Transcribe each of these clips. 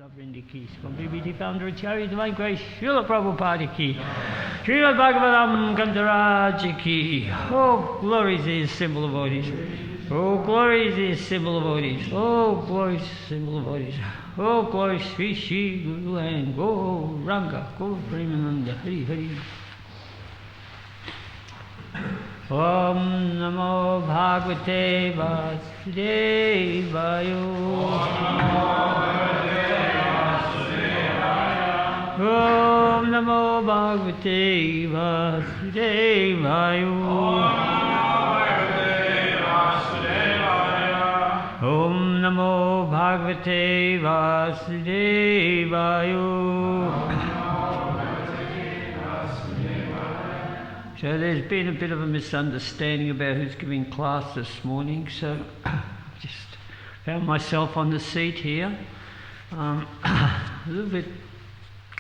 Vrindi ki, Srimad founder Acharya Divine Grace, Srila Prabhupada ki, Srimad Bhagavatam Gandharaj ki. Oh, glory is his symbol of devotees. Oh, glory is his symbol of devotees. Oh, glory is symbol of devotees. Oh, glory Sri Sri Guru and Go Ranga, Go Premananda, Hari Hari. Om Namo Bhagavate Vasudevaya. Om Namo Bhagavate Vasudevaya. Om Namo Bhagavate Vasudevaya. So there's been a bit of a misunderstanding about who's giving class this morning, so just found myself on the seat here. A little bit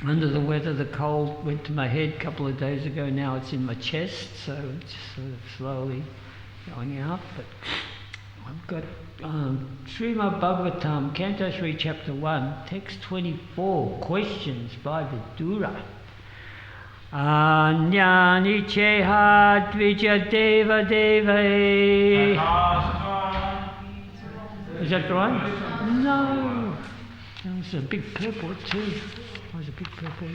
under the weather, the cold went to my head a couple of days ago, now it's in my chest, so it's just sort of slowly going out. But I've got Srimad Bhagavatam, Canto 3, Chapter 1, Text 24, Questions by Vidura. Anyani cheha dvija deva deva. Is that right? No. There's a big purple too. There's a big purple.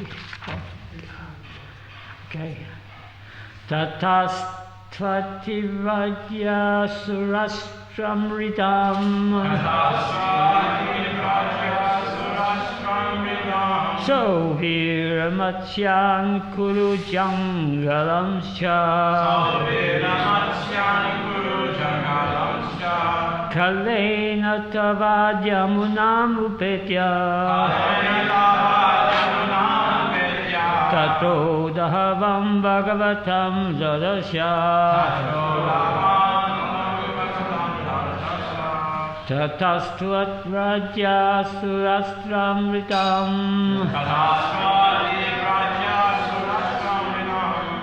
Okay. Tatastvati vajya surastramritam. So viramatsyang kuru jangalam sha. Kalena tavadyamunam upetya. Tato dahavam bhagavatam zadasya. Tatastvat rajya surastramritam.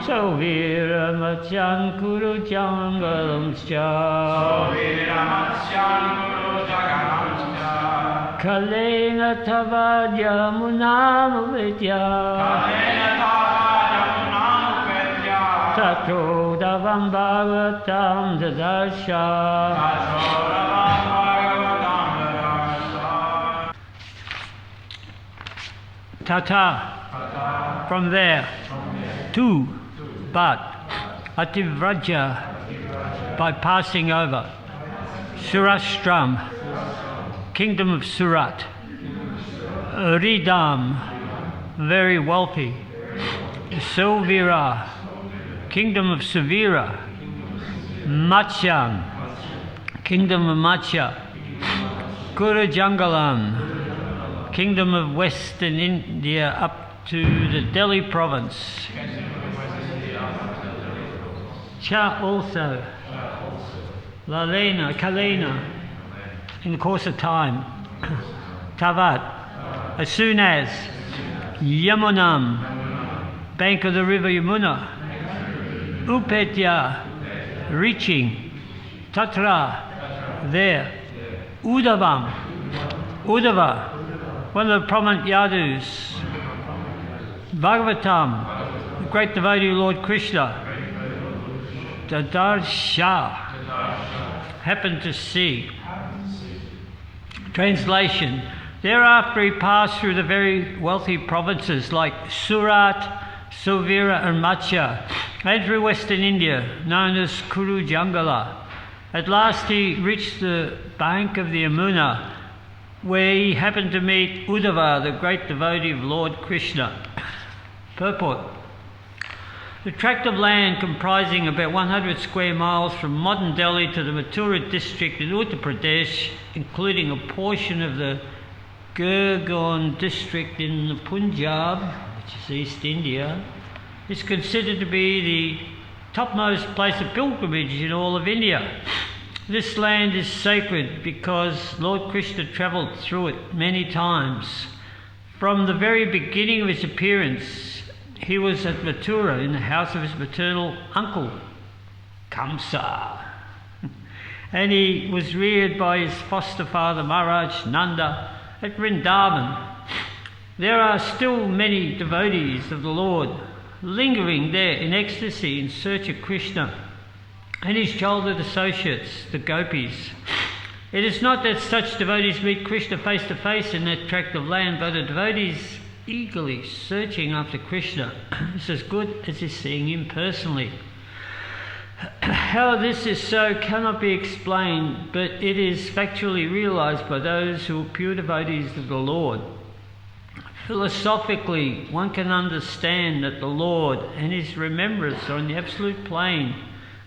So viramatyan kuru jangalam sya. Kalena tavadyamunam upetya. Tato davam bhagavatam dadasya. Tata, from there, to, but, ativraja, by passing over, Surastram, kingdom of Surat, Ridam, very wealthy, Sovira, kingdom of Savira, Matsyam, kingdom of Matsya, Kurujangalam, kingdom of Western India up to the Delhi province. Cha also, Lalena, Kalena, in the course of time. Tavat, as soon as. Yamunam, bank of the river Yamuna. Upetya, reaching. Tatra, there. Udavam, Udava, one of the prominent Yadus. Bhagavatam, the great devotee of Lord Krishna. Dadarsha, happened to see. Translation, thereafter he passed through the very wealthy provinces like Surat, Sovira and Matsya, and through Western India, known as Kuru Jangala. At last he reached the bank of the Yamuna, where he happened to meet Uddhava, the great devotee of Lord Krishna. Purport. The tract of land comprising about 100 square miles from modern Delhi to the Mathura district in Uttar Pradesh, including a portion of the Gurgaon district in the Punjab, which is East India, is considered to be the topmost place of pilgrimage in all of India. This land is sacred because Lord Krishna travelled through it many times. From the very beginning of his appearance, he was at Mathura in the house of his maternal uncle, Kamsa. And he was reared by his foster father Maharaj Nanda at Vrindavan, There are still many devotees of the Lord lingering there in ecstasy in search of Krishna and his childhood associates, the gopis. It is not that such devotees meet Krishna face to face in that tract of land, but the devotees eagerly searching after Krishna is as good as is seeing him personally. How this is so cannot be explained, but it is factually realized by those who are pure devotees of the Lord. Philosophically, one can understand that the Lord and his remembrance are on the absolute plane.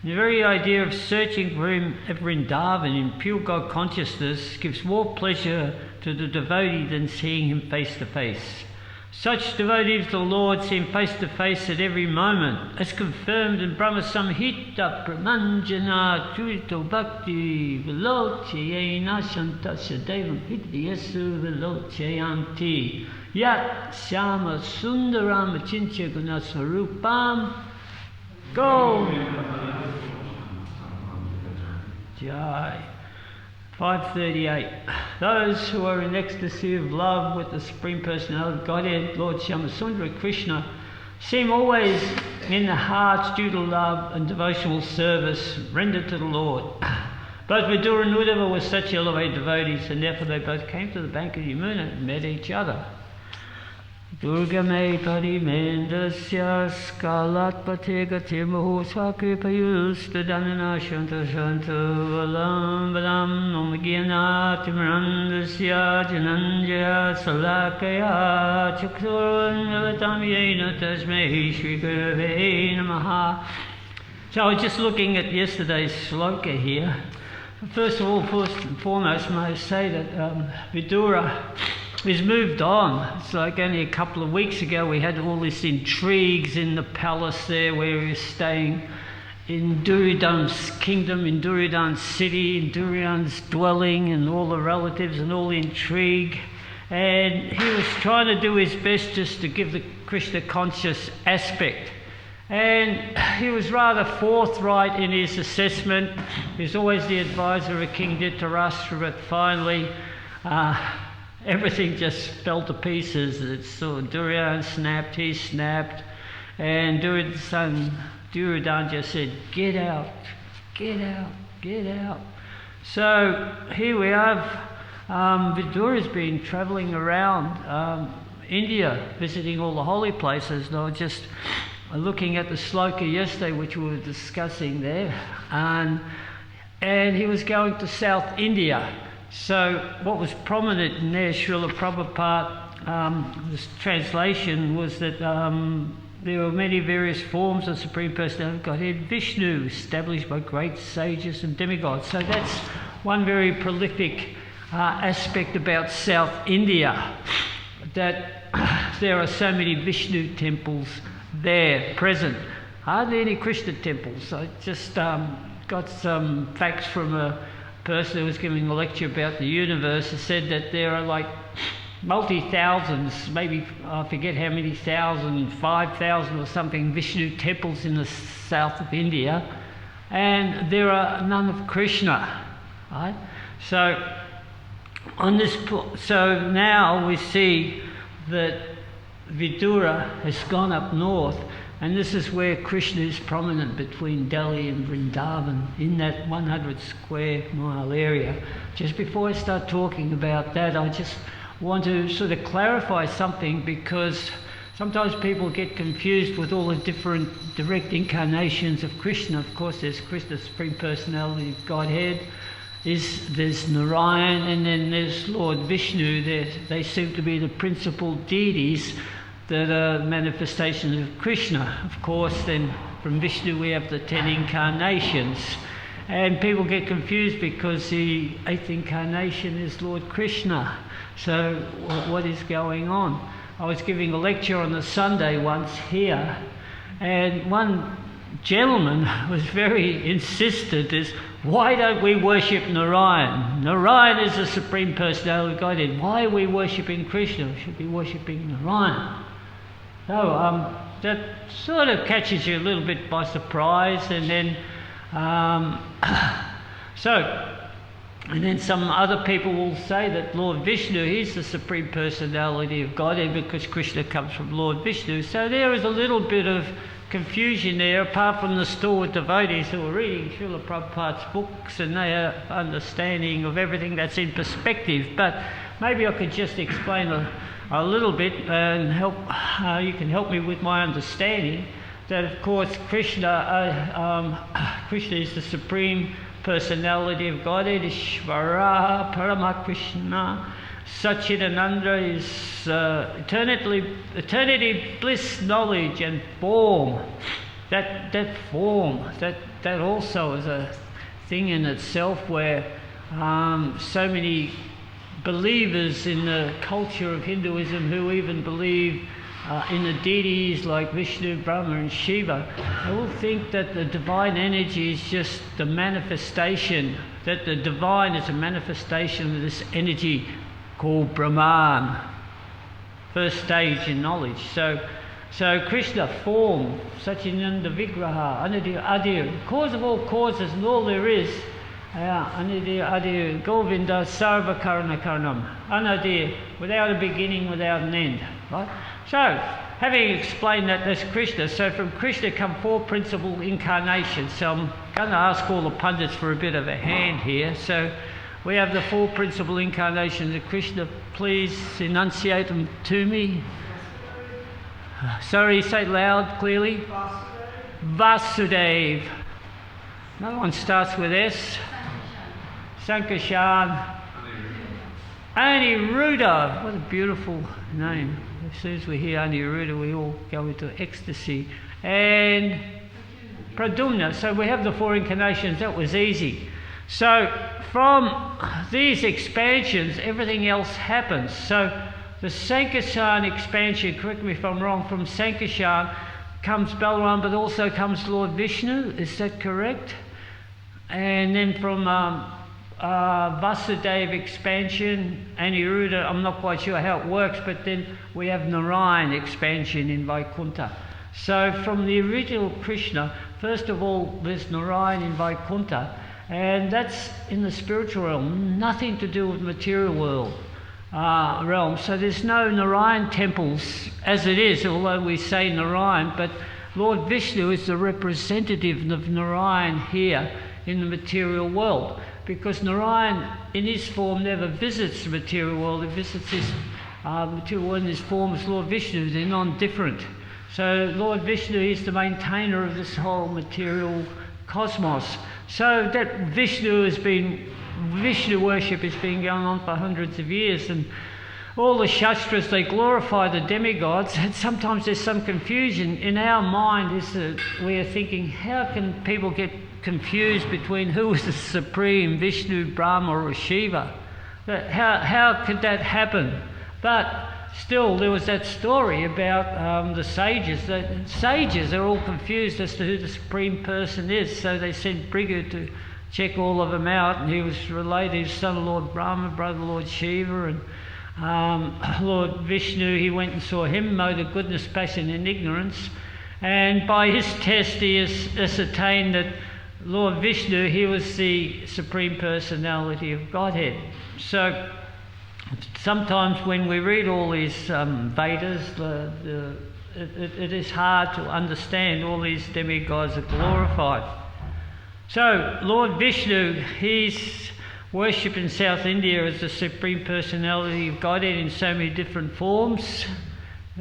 And the very idea of searching for him at Vrindavan in pure God consciousness gives more pleasure to the devotee than seeing him face to face. Such devotees of the Lord see him face to face at every moment, as confirmed in Brahma Samhita Pramanjana Churito Bhakti Vilochayena Shantasya Devam Hidyasu Vilochayanti Yat Shama Sundaram Chincha Gunasarupam Go Jai. 538. Those who are in ecstasy of love with the Supreme Personality of Godhead, Lord Shyamasundara Krishna, seem always in the hearts due to love and devotional service rendered to the Lord. Both Vidura and Uddhava were such elevated devotees, and therefore they both came to the bank of Yamuna and met each other. Durga me parimendasya skalat patega tirmahu swakripayus tadanana shanta shanta valam valam nomagyanat imrandasya jananjaya salakaya chaksuran avatam yena tasmei shri gurave namaha. So I was just looking at yesterday's shloka here. First of all, first and foremost, may I say that Vidura is moved on. It's like only a couple of weeks ago we had all this intrigues in the palace there where he was staying in Duryodhana's kingdom, in Duryodhana's city, in Duryodhana's dwelling, and all the relatives and all the intrigue. And he was trying to do his best just to give the Krishna conscious aspect. And he was rather forthright in his assessment. He was always the advisor of King Dhritarashtra, but finally everything just fell to pieces. So Duryodhana snapped, he snapped, and Duryodhana just said, get out, get out, get out. So here we have Vidura's been travelling around India, visiting all the holy places, and I was just looking at the sloka yesterday, which we were discussing there, and he was going to South India. So what was prominent in there, Srila Prabhupada, this translation was that there were many various forms of Supreme Personality of Godhead, Vishnu, established by great sages and demigods. So that's one very prolific aspect about South India, that there are so many Vishnu temples there present. Hardly any Krishna temples. I just got some facts from a person who was giving a lecture about the universe. It said that there are like multi-thousands, maybe I forget how many thousand, 5,000 or something Vishnu temples in the south of India, and there are none of Krishna, right? So so now we see that Vidura has gone up north, and this is where Krishna is prominent between Delhi and Vrindavan, in that 100 square mile area. Just before I start talking about that, I just want to sort of clarify something, because sometimes people get confused with all the different direct incarnations of Krishna. Of course, there's Krishna, Supreme Personality of Godhead, there's Narayan, and then there's Lord Vishnu. They seem to be the principal deities that are manifestations of Krishna. Of course, then from Vishnu we have the 10 incarnations. And people get confused because the 8th incarnation is Lord Krishna. So what is going on? I was giving a lecture on the Sunday once here, and one gentleman was very insistent as, why don't we worship Narayan? Narayan is the Supreme Personality of Godhead. Why are we worshipping Krishna? We should be worshipping Narayan. So that sort of catches you a little bit by surprise, and then so And then some other people will say that Lord Vishnu, he's the Supreme Personality of Godhead because Krishna comes from Lord Vishnu. So there is a little bit of confusion there, apart from the stalwart devotees who are reading Srila Prabhupada's books and they have understanding of everything that's in perspective. But maybe I could just explain a little bit and help. You can help me with my understanding that, of course, Krishna is the Supreme Personality of Godhead, Ishvara, Paramakrishna, Satchidananda is eternity, bliss, knowledge and form. That form, that also is a thing in itself where so many believers in the culture of Hinduism who even believe in the deities like Vishnu, Brahma and Shiva, they will think that the divine energy is just the manifestation, that the divine is a manifestation of this energy called Brahman, first stage in knowledge. So Krishna, form, Satchidananda Vigraha, Anidya Adir, cause of all causes and all there is, Anidya Adir, Govinda Sarva Karana Karanam, Anadir, without a beginning, without an end. Right? So, having explained that, that's Krishna. So from Krishna come four principal incarnations. So I'm going to ask all the pundits for a bit of a hand here. So we have the four principal incarnations of Krishna. Please enunciate them to me. Sorry, say it loud, clearly. Vasudev. Another one starts with S. Sankarshan. Aniruddha. What a beautiful name. As soon as we hear Aniruddha, we all go into ecstasy. And Pradyumna. So we have the four incarnations. That was easy. So from these expansions, everything else happens. So the Sankarshan expansion, correct me if I'm wrong, from Sankarshan comes Balaram, but also comes Lord Vishnu. Is that correct? And then from Vasudeva expansion, Aniruddha, I'm not quite sure how it works, but then we have Narayan expansion in Vaikuntha. So from the original Krishna, first of all, there's Narayan in Vaikuntha, and that's in the spiritual realm, nothing to do with material world realm. So there's no Narayan temples as it is, although we say Narayan, but Lord Vishnu is the representative of Narayan here in the material world. Because Narayan, in his form, never visits the material world. He visits his material world in his form as Lord Vishnu. They're non-different. So Lord Vishnu is the maintainer of this whole material cosmos. So that Vishnu worship has been going on for hundreds of years, and all the Shastras, they glorify the demigods, and sometimes there's some confusion. In our mind is that we are thinking, how can people get confused between who is the supreme, Vishnu, Brahma or Shiva? How could that happen? But still, there was that story about the sages. The sages are all confused as to who the supreme person is, so they sent Brigu to check all of them out, and he was related, son of Lord Brahma, brother Lord Shiva, and Lord Vishnu. He went and saw him, mode of goodness, passion and ignorance, and by his test he ascertained that Lord Vishnu, he was the Supreme Personality of Godhead. So sometimes when we read all these Vedas, it is hard to understand. All these demigods are glorified. So Lord Vishnu, he's worshipped in South India as the Supreme Personality of Godhead in so many different forms.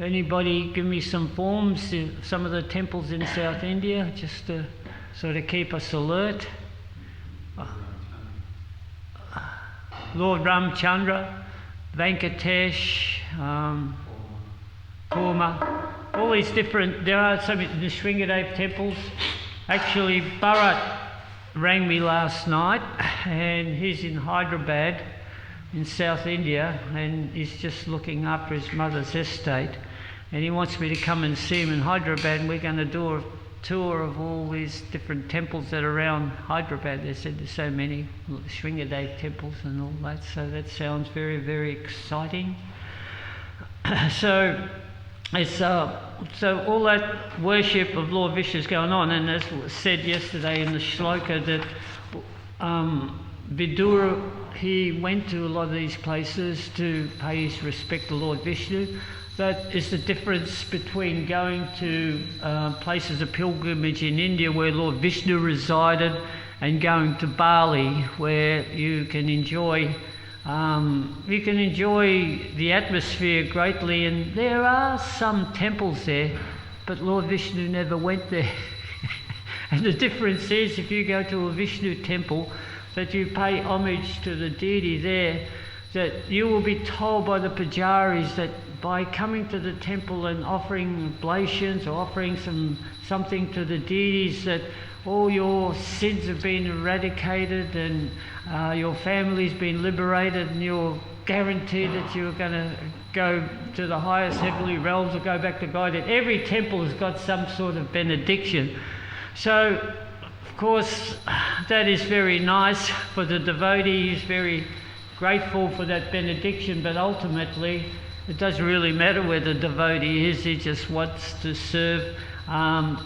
Anybody give me some forms, some of the temples in South India, just to sort of keep us alert? Lord Ramchandra, Venkatesh, Kurma, all these different, there are so many, the Sringadev temples. Actually, Bharat rang me last night, and he's in Hyderabad in South India, and he's just looking after his mother's estate, and he wants me to come and see him in Hyderabad, and we're going to do a tour of all these different temples that are around Hyderabad. They said there's so many Sringadev temples and all that, so that sounds very, very exciting. So it's so all that worship of Lord Vishnu is going on, and as was said yesterday in the shloka that Vidura he went to a lot of these places to pay his respect to Lord Vishnu. That is the difference between going to places of pilgrimage in India where Lord Vishnu resided and going to Bali, where you can enjoy the atmosphere greatly. And there are some temples there, but Lord Vishnu never went there. And the difference is, if you go to a Vishnu temple, that you pay homage to the deity there, that you will be told by the pujaris that by coming to the temple and offering oblations or offering something to the deities, that all your sins have been eradicated and your family's been liberated, and you're guaranteed that you're going to go to the highest heavenly realms or go back to God. And every temple has got some sort of benediction. So, of course, that is very nice for the devotee. He's very grateful for that benediction, but ultimately it doesn't really matter where the devotee is. He just wants to serve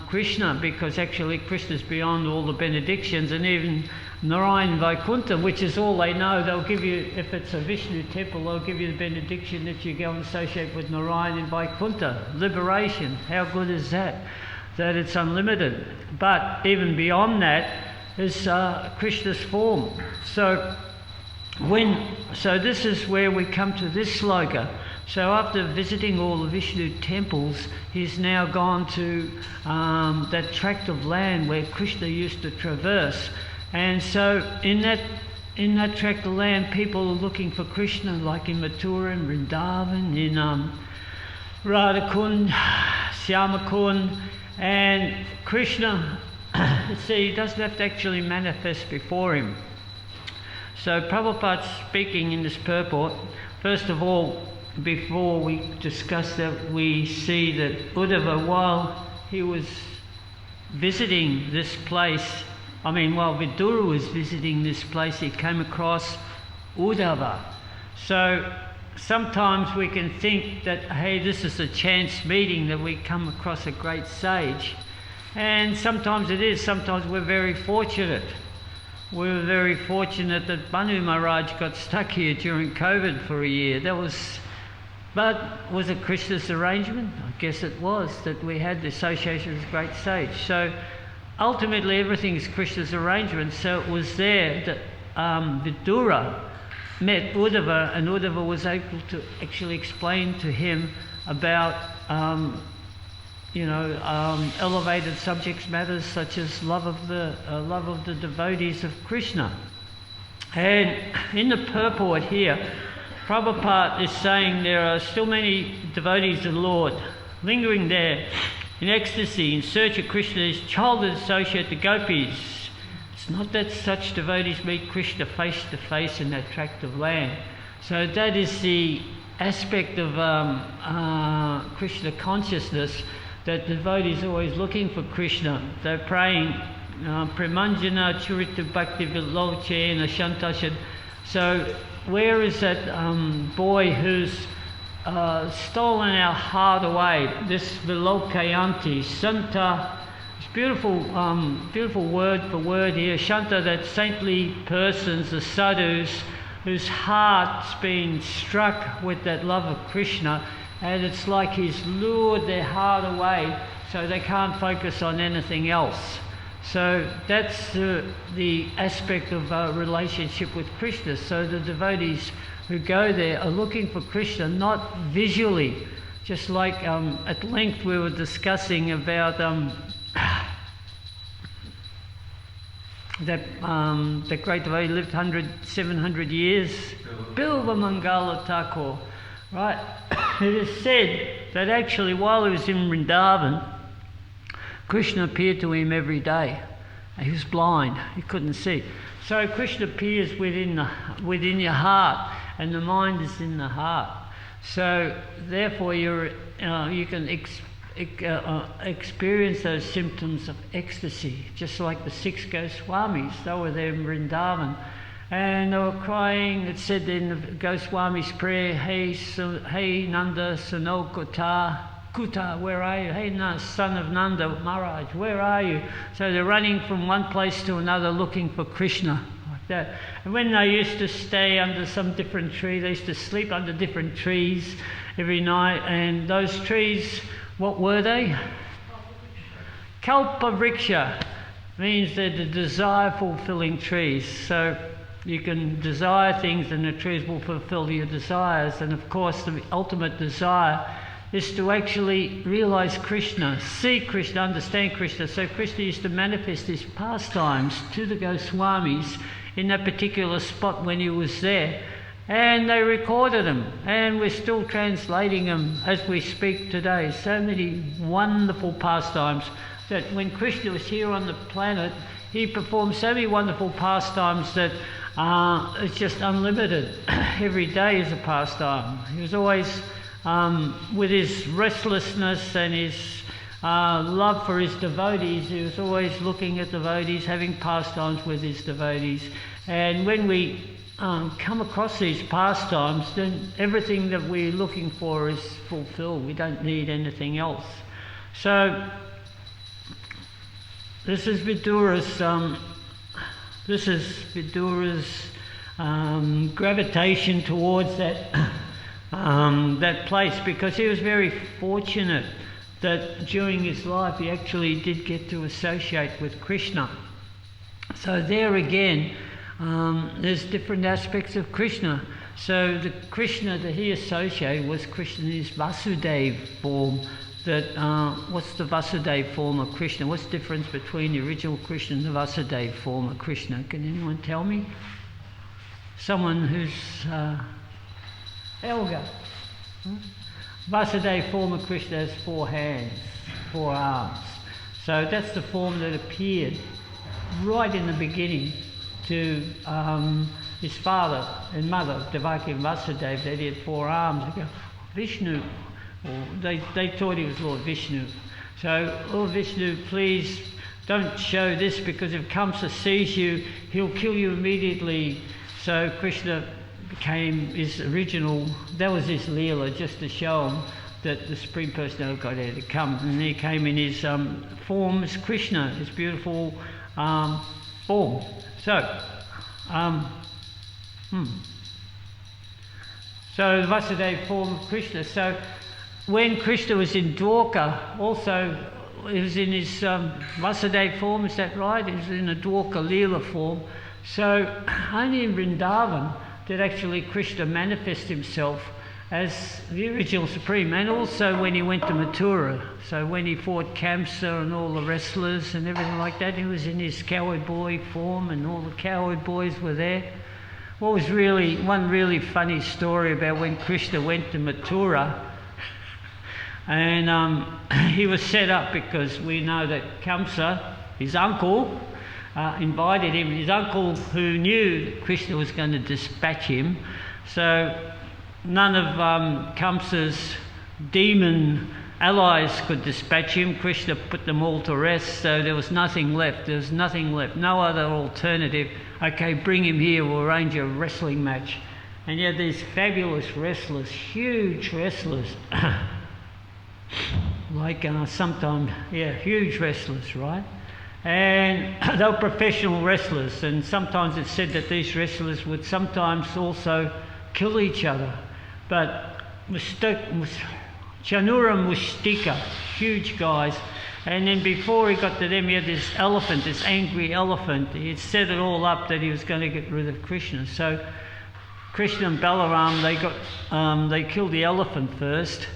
Krishna, because actually Krishna's beyond all the benedictions. And even Narayan Vaikuntha, which is all they know, they'll give you, if it's a Vishnu temple, they'll give you the benediction that you go and associate with Narayan and Vaikuntha, liberation. How good is that? That it's unlimited. But even beyond that is Krishna's form. So this is where we come to this sloka. So after visiting all the Vishnu temples, he's now gone to that tract of land where Krishna used to traverse. And so in that tract of land, people are looking for Krishna, like in Mathura and Vrindavan, in Radhakund, Shyamakund. And Krishna, see, he doesn't have to actually manifest before him. So Prabhupada's speaking in this purport. First of all, before we discuss that, we see that Uddhava, while he was visiting this place, while Vidura was visiting this place, he came across Uddhava. So sometimes we can think that, hey, this is a chance meeting, that we come across a great sage. And sometimes it is. Sometimes we're very fortunate. We were very fortunate that Banu Maharaj got stuck here during COVID for a year. But was it Krishna's arrangement? I guess it was, that we had the association with a great sage. So ultimately everything is Krishna's arrangement. So it was there that Vidura met Uddhava, and Uddhava was able to actually explain to him about elevated subject matters such as love of the devotees of Krishna. And in the purport here, Prabhupada is saying there are still many devotees of the Lord lingering there in ecstasy in search of Krishna's childhood associate, the gopis. It's not that such devotees meet Krishna face to face in that tract of land. So that is the aspect of Krishna consciousness, that the devotees are always looking for Krishna. They're praying Premanjana Churita Bhakti Vilochena Shantashan. So where is that boy who's stolen our heart away? This Vilokayanti, Santa. It's beautiful word for word here. Shanta, that saintly persons, the sadhus, whose heart's been struck with that love of Krishna, and it's like he's lured their heart away so they can't focus on anything else. So that's the aspect of relationship with Krishna. So the devotees who go there are looking for Krishna, not visually. Just like at length we were discussing about that great devotee lived 700 years, Bilva Mangala Thakur, right? It is said that actually while he was in Vrindavan, Krishna appeared to him every day. He was blind, he couldn't see. So Krishna appears within your heart, and the mind is in the heart. So therefore you can experience those symptoms of ecstasy, just like the 6 Goswamis. They were there in Vrindavan, and they were crying. It said in the Goswami's prayer, hey Nanda Sanokota, Kuta, where are you? Hey, son of Nanda Maharaj, where are you? So they're running from one place to another looking for Krishna. And when they used to stay under some different tree, they used to sleep under different trees every night. And those trees, what were they? Kalpa Vriksha means they're the desire-fulfilling trees. So you can desire things and the trees will fulfill your desires. And of course, the ultimate desire is to actually realize Krishna, see Krishna, understand Krishna. So Krishna used to manifest his pastimes to the Goswamis in that particular spot when he was there. And they recorded them, and we're still translating them as we speak today. So many wonderful pastimes that when Krishna was here on the planet, he performed so many wonderful pastimes that it's just unlimited. Every day is a pastime. He was always, with his restlessness and his love for his devotees, he was always looking at devotees, having pastimes with his devotees. And when we come across these pastimes, then everything that we're looking for is fulfilled. We don't need anything else. So this is Vidura's gravitation towards that place, because he was very fortunate that during his life he actually did get to associate with Krishna. So there again, there's different aspects of Krishna. So the Krishna that he associated was Krishna in his Vasudeva form. What's the Vasudeva form of Krishna? What's the difference between the original Krishna and the Vasudeva form of Krishna? Can anyone tell me? Someone who's Elga. Vasudeva form of Krishna has 4 hands, 4 arms. So that's the form that appeared right in the beginning to his father and mother, Devaki and Vasudeva, that he had 4 arms. They go, Vishnu. Or they thought he was Lord Vishnu. So, Lord Vishnu, please don't show this, because if Kamsa sees you, he'll kill you immediately. So Krishna became his original, that was his Leela, just to show him that the Supreme Personality of Godhead had come. And he came in his form as Krishna, his beautiful form. So, so the Vasudeva form of Krishna. So when Krishna was in Dwarka, also he was in his Vasudeva form, is that right? He was in a Dwarka Leela form. So only in Vrindavan did actually Krishna manifest himself as the original Supreme, and also when he went to Mathura. So when he fought Kamsa and all the wrestlers and everything like that, he was in his cowboy boy form and all the cowboy boys were there. What was one really funny story about when Krishna went to Mathura, and he was set up because we know that Kamsa, his uncle, invited him. His uncle, who knew that Krishna was going to dispatch him, so none of Kamsa's demon allies could dispatch him. Krishna put them all to rest, so there was nothing left. There was nothing left, no other alternative. Okay, bring him here, we'll arrange a wrestling match. And you had these fabulous wrestlers, huge wrestlers. Like huge wrestlers, right? And they were professional wrestlers, and sometimes it's said that these wrestlers would sometimes also kill each other. But Chanura Mustika, huge guys, and then before he got to them, he had this elephant, this angry elephant. He had set it all up that he was going to get rid of Krishna. So Krishna and Balaram, they killed the elephant first.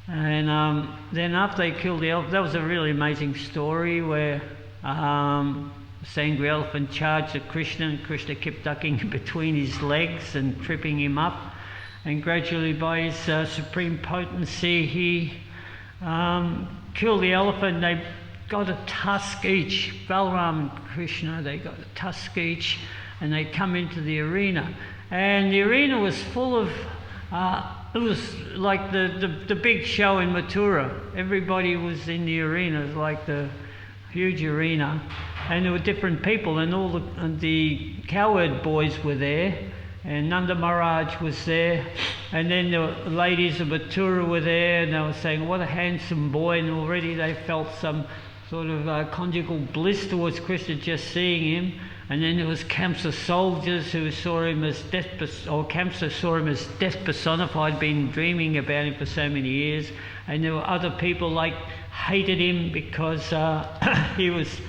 And then after they killed the elephant, that was a really amazing story where this angry elephant charged at Krishna, and Krishna kept ducking between his legs and tripping him up. And gradually, by his supreme potency, he killed the elephant. They got a tusk each. Balaram and Krishna, they got a tusk each, and they come into the arena. And the arena was full of it was like the big show in Mathura. Everybody was in the arena. It was like the huge arena, and there were different people, and all the cowherd boys were there, and Nanda Maharaj was there, and then the ladies of Mathura were there, and they were saying, what a handsome boy, and already they felt some sort of conjugal bliss towards Krishna just seeing him. And then there was Kamsa soldiers who saw him as death, or Kamsa saw him as death personified, been dreaming about him for so many years. And there were other people like hated him because he was,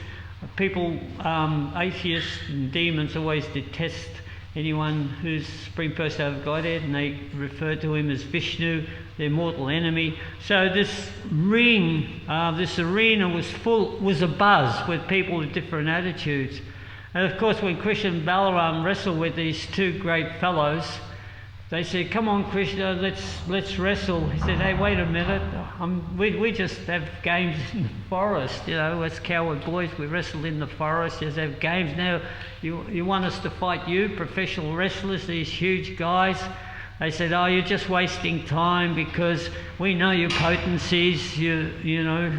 atheists and demons always detest anyone who's Supreme Personality of Godhead, and they refer to him as Vishnu, their mortal enemy. So this arena was abuzz with people with different attitudes. And of course, when Krishna and Balaram wrestled with these two great fellows, they said, "Come on, Krishna, let's wrestle." He said, "Hey, wait a minute. We just have games in the forest. You know, as coward boys, we wrestled in the forest. Just have games. Now, you want us to fight you, professional wrestlers, these huge guys?" They said, "Oh, you're just wasting time because we know your potencies. You know,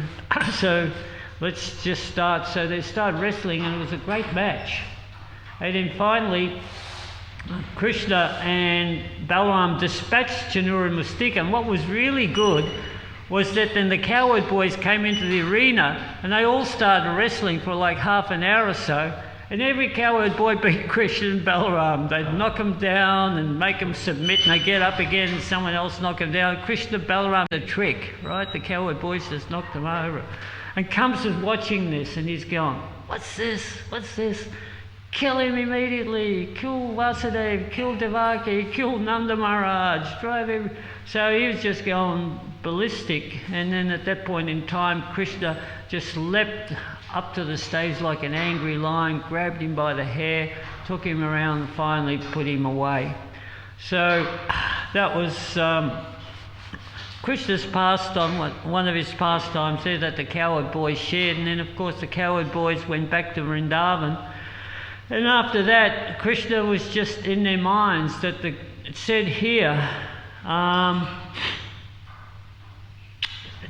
so." Let's just start. So they started wrestling, and it was a great match. And then finally, Krishna and Balaram dispatched Chanura and Mustika. And what was really good was that then the coward boys came into the arena, and they all started wrestling for like half an hour or so. And every coward boy beat Krishna and Balaram. They'd knock them down and make them submit, and they get up again, and someone else knock them down. Krishna and Balaram, the trick, right? The coward boys just knocked them over. And Kamsa's watching this, and he's going, "What's this? What's this? Kill him immediately. Kill Vasudeva, kill Devaki, kill Nanda Maharaj, drive him." So he was just going ballistic. And then at that point in time, Krishna just leapt up to the stage like an angry lion, grabbed him by the hair, took him around, and finally put him away. So that was Krishna's pastime, one of his pastimes there that the coward boys shared. And then of course the coward boys went back to Vrindavan. And after that, Krishna was just in their minds that it said here,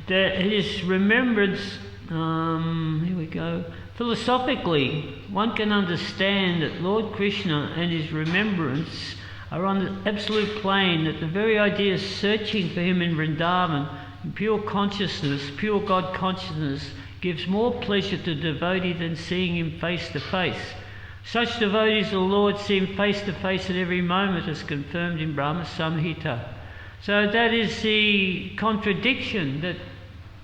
that his remembrance, here we go, philosophically, one can understand that Lord Krishna and his remembrance are on the absolute plane, that the very idea of searching for him in Vrindavan, in pure consciousness, pure God consciousness, gives more pleasure to the devotee than seeing him face to face. Such devotees of the Lord see him face to face at every moment, as confirmed in Brahma Samhita. So that is the contradiction, that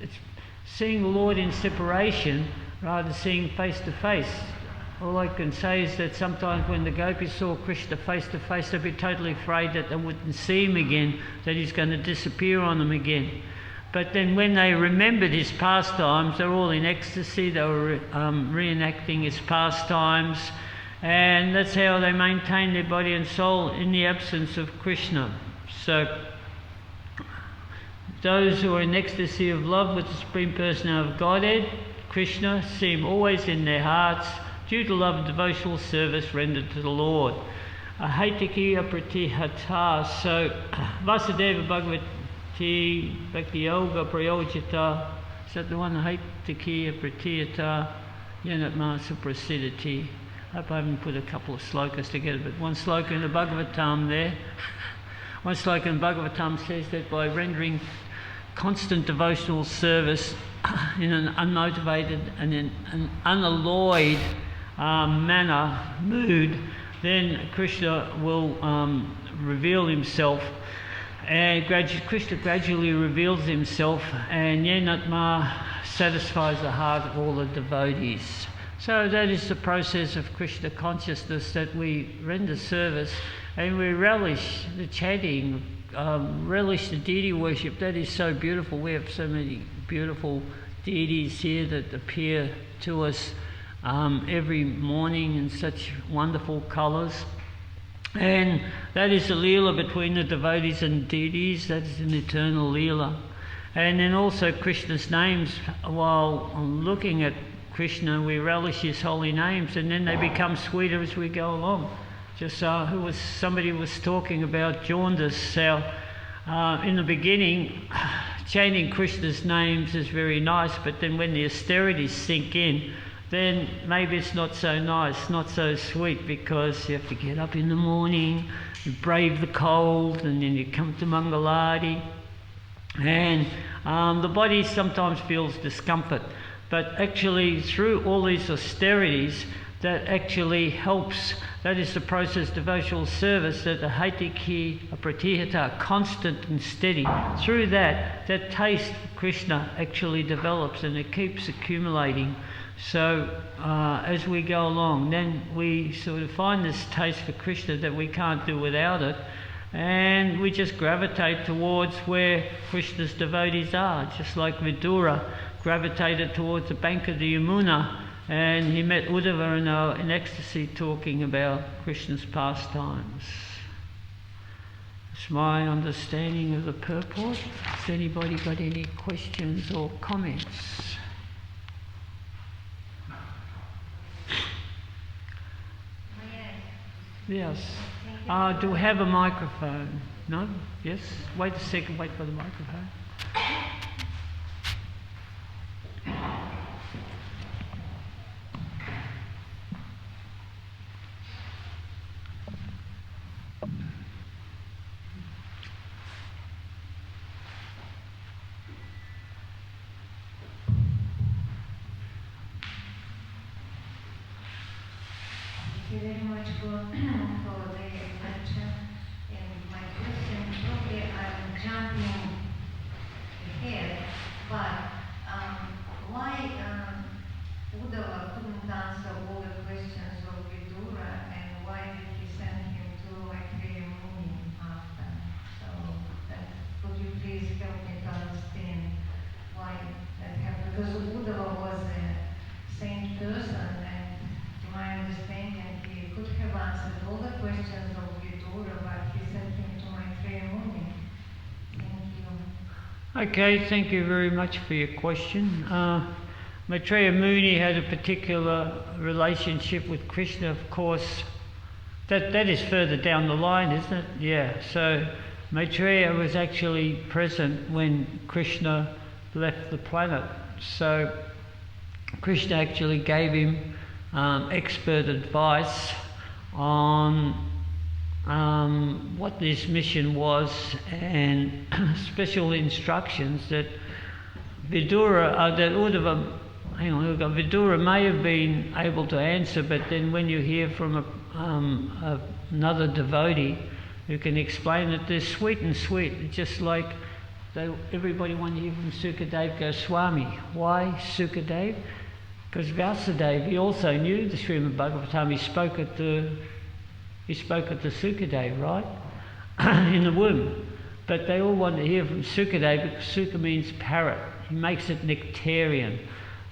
it's seeing the Lord in separation rather than seeing face to face. All I can say is that sometimes when the gopis saw Krishna face to face, they'd be totally afraid that they wouldn't see him again, that he's going to disappear on them again. But then when they remembered his pastimes, they're all in ecstasy, they were reenacting his pastimes, and that's how they maintain their body and soul in the absence of Krishna. So those who are in ecstasy of love with the Supreme Personality of Godhead, Krishna, see him always in their hearts, due to love and devotional service rendered to the Lord. Haitaki apratihata. So Vasudeva Bhagavati Bhakti Yoga Prayojita. Is that the one? Haitaki apratihata Yanatma Suprasidati. I hope I haven't put a couple of slokas together, but one sloka in the Bhagavatam there. One sloka in Bhagavatam says that by rendering constant devotional service in an unmotivated and in an unalloyed mood, then Krishna will reveal himself, and Krishna gradually reveals himself, and Yenatma satisfies the heart of all the devotees. So that is the process of Krishna consciousness, that we render service and we relish the chanting, relish the deity worship. That is so beautiful. We have so many beautiful deities here that appear to us every morning in such wonderful colours. And that is the Leela between the devotees and deities. That is an eternal Leela. And then also Krishna's names, while looking at Krishna, we relish his holy names, and then they become sweeter as we go along. Just somebody was talking about jaundice, how in the beginning chanting Krishna's names is very nice, but then when the austerities sink in, then maybe it's not so nice, not so sweet, because you have to get up in the morning, you brave the cold, and then you come to Mangaladi, and the body sometimes feels discomfort. But actually, through all these austerities, that actually helps. That is the process of devotional service, that the haitiki pratihata, constant and steady. Through that taste for Krishna actually develops and it keeps accumulating. So as we go along, then we sort of find this taste for Krishna that we can't do without it, and we just gravitate towards where Krishna's devotees are, just like Vidura gravitated towards the bank of the Yamuna, and he met Uddhava and they were in ecstasy talking about Krishna's pastimes. That's my understanding of the purport. Has anybody got any questions or comments? Yes. Do we have a microphone? No? Yes? Wait a second, wait for the microphone. Thank you very much for the lecture. And my question, probably I'm jumping ahead, but why Uddhava couldn't answer all the questions of Vidura, and why did he send him to Maitreya Muni after? So could you please help me to understand why that happened? Because Uddhava was a saint person, and to my understanding, he could have answered all the questions of Vidura, but he sent him to Maitreya Muni. Thank you. Okay, thank you very much for your question. Maitreya Muni had a particular relationship with Krishna, of course. That is further down the line, isn't it? Yeah, so Maitreya was actually present when Krishna left the planet. So Krishna actually gave him expert advice on what this mission was, and special instructions that Vidura, that Uddhava, Vidura may have been able to answer, but then when you hear from another devotee who can explain it, they're sweet and sweet, just like everybody wanted to hear from Sukadeva Goswami. Why Sukadeva? Because Vyasadeva, he also knew the Srimad Bhagavatam. He spoke at the Sukadeva, right? In the womb. But they all want to hear from Sukadeva because Suka means parrot. He makes it nectarian.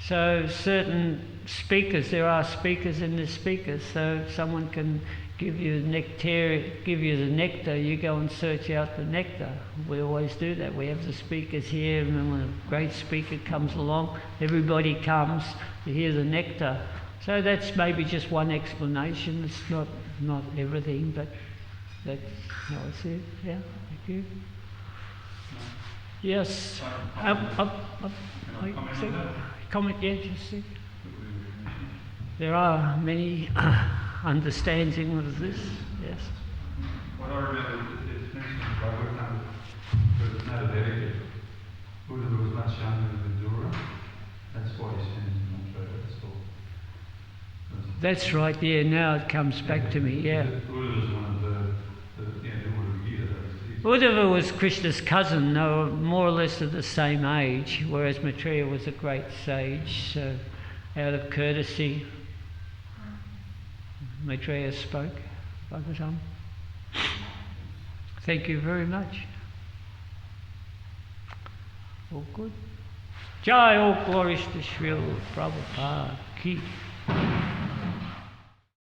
So certain speakers, there are speakers and there's speakers. So if someone can give you the nectar, you go and search out the nectar. We always do that. We have the speakers here, and then when a great speaker comes along, everybody comes to hear the nectar. So that's maybe just one explanation. It's not everything, but that's how I see it. Yeah, thank you. Yes. Comment, yeah, just see. There are many understanding of this, yes. What I remember is mentioned in Bhagavatam, but it's not a dedicate. Buddha was much younger than Vidura. That's why he sent him to Maitreya, that's all. That's right, yeah, now it comes back to me, yeah. Buddha was one of the Uddhava was Krishna's cousin. They were more or less of the same age, whereas Maitreya was a great sage. So out of courtesy, Maitreya spoke Bhagavatam. Thank you very much. All good. Jai, all glories to Srila Prabhupada Ki.